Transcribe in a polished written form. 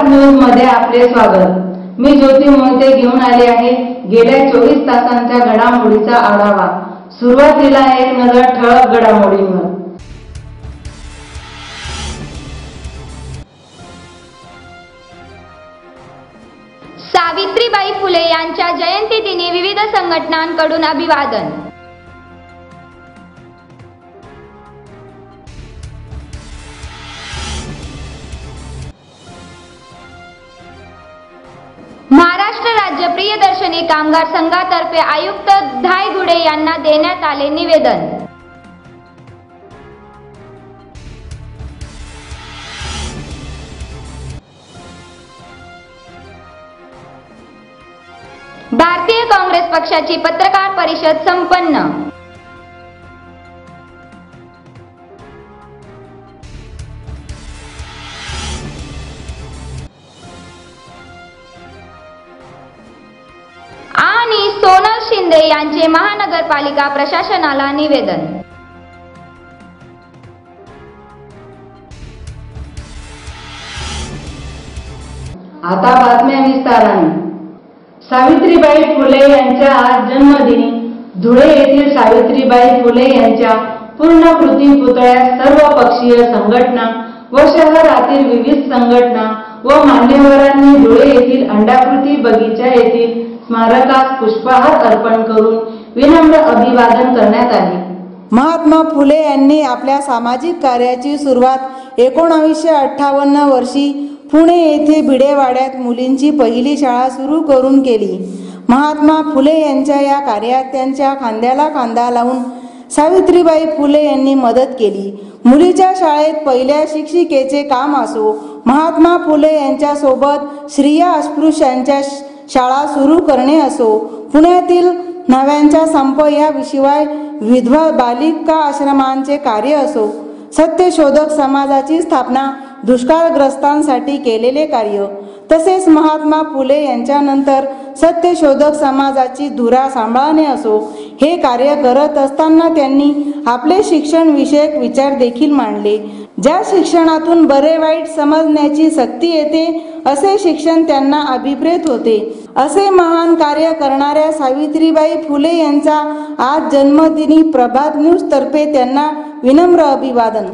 News मध्ये आपले स्वागत। मी ज्योती मोहिते घेऊन आले आहे गेल्या 24 तासांच्या घडामोडीचा आढावा। सुरुवातीला एक नजर ठळक घडामोडींवर। सावित्रीबाई फुले यांच्या जयंतीदिनी विविध संघटनांकडून अभिवादन। महाराष्ट्र राज्य प्रियदर्शनी कामगार संघातर्फे आयुक्त धायगुडे यांना देण्यात आले निवेदन। भारतीय काँग्रेस पक्षाची पत्रकार परिषद संपन्न। आणि सोनल शिंदे यांचे महानगरपालिका प्रशासनाला निवेदन। आता बातम्या विस्ताराने। सावित्रीबाई फुले यांच्या आज जन्मदिनी धुळे येथील सावित्रीबाई फुले यांच्या पूर्णाकृती पुतळ्यास सर्वपक्षीय संघटना व शहरातील विविध संघटना व मान्यवरांनी धुळे येथील अंडाकृती बगीचा येथील स्मारकास पुष्पहार अर्पण करून विनम्र अभिवादन करण्यात आले। महात्मा फुले यांनी आपल्या सामाजिक कार्याची सुरुवात 1958 वर्षी पुणे येथे भिडेवाड्यात मुलींची पहिली शाळा सुरू करून केली। महात्मा फुले यांच्या या कार्यात त्यांच्या खांद्याला खांदा लावून सावित्रीबाई फुले यांनी मदत केली। मुलीच्या शाळेत पहिल्या शिक्षिकेचे काम असो, महात्मा फुले यांच्या सोबत स्त्रिया अस्पृश्यांच्या शाळा सुरू करणे असो, पुण्यातील नव्यांचा संप याशिवाय विधवा बालिका आश्रमांचे कार्य असो, सत्यशोधक समाजाची स्थापना, दुष्काळग्रस्तांसाठी केलेले कार्य, तसेच महात्मा फुले यांच्यानंतर सत्यशोधक समाजाची धुरा सांभाळणे असो, हे कार्य करत असताना त्यांनी आपले शिक्षण विषयक विचार देखील मांडले। ज्या शिक्षणातून बरे वाईट समजण्याची सक्ती येते असे शिक्षण त्यांना अभिप्रेत होते। असे महान कार्य करणाऱ्या सावित्रीबाई फुले यांचा आज जन्मदिनी प्रभात न्यूज तर्फे त्यांना विनम्र अभिवादन।